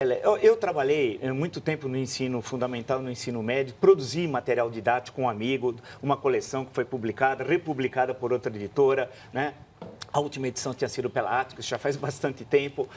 Eu trabalhei muito tempo no ensino fundamental, no ensino médio, produzi material didático com um amigo, uma coleção que foi publicada, republicada por outra editora, né? A última edição tinha sido pela Atlas, já faz bastante tempo.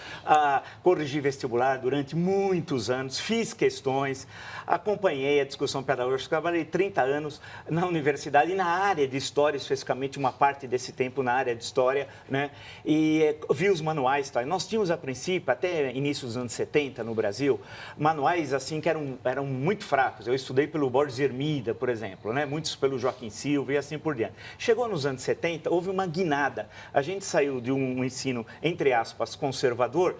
Corrigi vestibular durante muitos anos, fiz questões, acompanhei a discussão pedagógica, trabalhei 30 anos na universidade e na área de história, especificamente uma parte desse tempo na área de história, né? E vi os manuais, tá? Nós tínhamos a princípio, até início dos anos 70 no Brasil, manuais assim que eram muito fracos. Eu estudei pelo Borges Hermida, por exemplo, né? Muitos pelo Joaquim Silva e assim por diante. Chegou nos anos 70, houve uma guinada. A gente saiu de um ensino, entre aspas, conservador,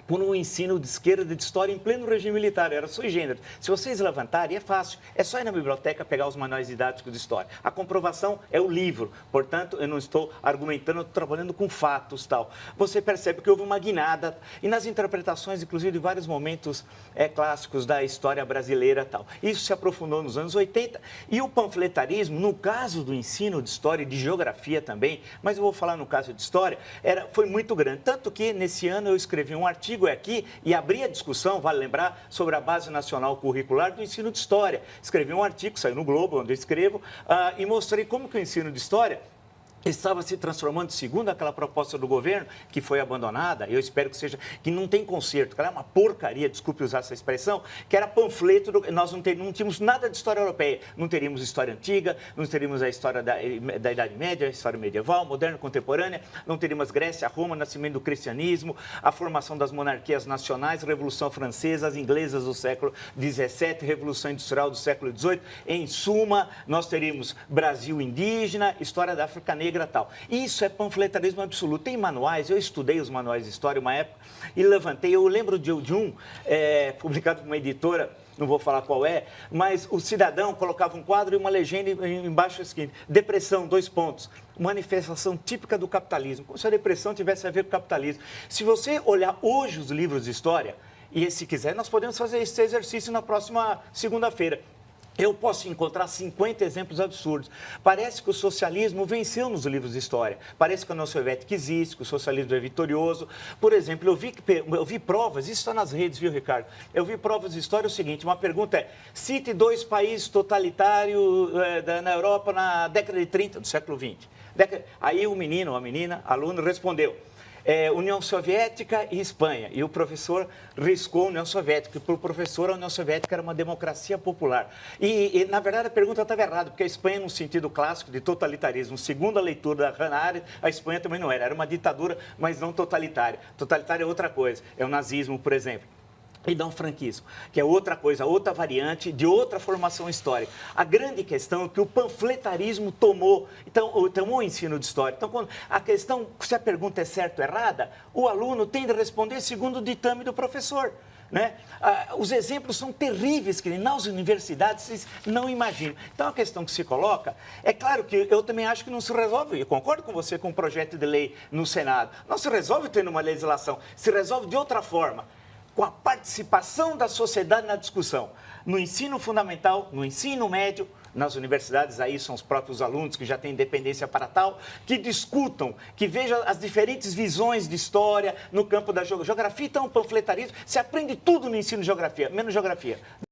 por um ensino de esquerda de história em pleno regime militar, era sui generis. Se vocês levantarem, é fácil, é só ir na biblioteca pegar os manuais didáticos de história. A comprovação é o livro, portanto, eu não estou argumentando, eu estou trabalhando com fatos tal. Você percebe que houve uma guinada, e nas interpretações, inclusive, de vários momentos clássicos da história brasileira tal. Isso se aprofundou nos anos 80, e o panfletarismo, no caso do ensino de história e de geografia também, mas eu vou falar no caso de história, foi muito grande. Tanto que, nesse ano, eu escrevi um artigo aqui e abri a discussão, vale lembrar, sobre a Base Nacional Curricular do Ensino de História. Escrevi um artigo, saiu no Globo, onde eu escrevo, e mostrei como que o ensino de história estava se transformando, segundo aquela proposta do governo, que foi abandonada, eu espero que seja, que não tem conserto, que ela é uma porcaria, desculpe usar essa expressão, que era panfleto, nós não tínhamos nada de história europeia, não teríamos história antiga, não teríamos a história da Idade Média, a história medieval, moderna, contemporânea, não teríamos Grécia, Roma, nascimento do cristianismo, a formação das monarquias nacionais, Revolução Francesa, as inglesas do século XVII, Revolução Industrial do século XVIII, em suma, nós teríamos Brasil indígena, história da África Negra, tal. Isso é panfletarismo absoluto. Tem manuais, eu estudei os manuais de história uma época e levantei, eu lembro de um, publicado por uma editora, não vou falar qual é, mas o cidadão colocava um quadro e uma legenda embaixo assim, depressão, 2 pontos, manifestação típica do capitalismo, como se a depressão tivesse a ver com o capitalismo. Se você olhar hoje os livros de história, e se quiser, nós podemos fazer esse exercício na próxima segunda-feira. Eu posso encontrar 50 exemplos absurdos. Parece que o socialismo venceu nos livros de história. Parece que a União Soviética existe, que o socialismo é vitorioso. Por exemplo, eu vi provas, isso está nas redes, viu, Ricardo? Eu vi provas de história, o seguinte, uma pergunta é, cite 2 países totalitários na Europa na década de 30 do século XX. Aí o menino, a menina, aluno, respondeu, União Soviética e Espanha. E o professor riscou a União Soviética, porque para o professor a União Soviética era uma democracia popular. E na verdade, a pergunta estava errada, porque a Espanha, no sentido clássico de totalitarismo, segundo a leitura da Hannah Arendt, a Espanha também não era. Era uma ditadura, mas não totalitária. Totalitária é outra coisa, é o nazismo, por exemplo. E não franquismo, que é outra coisa, outra variante de outra formação histórica. A grande questão é que o panfletarismo tomou o ensino de história. Então, a questão, se a pergunta é certa ou errada, o aluno tem de responder segundo o ditame do professor. Né? Os exemplos são terríveis, que nas universidades vocês não imaginam. Então, a questão que se coloca, é claro que eu também acho que não se resolve, eu concordo com você com o projeto de lei no Senado, não se resolve tendo uma legislação, se resolve de outra forma, com a participação da sociedade na discussão. No ensino fundamental, no ensino médio, nas universidades, aí são os próprios alunos que já têm independência para tal, que discutam, que vejam as diferentes visões de história no campo da geografia. Então, o panfletarismo, se aprende tudo no ensino de geografia, menos geografia.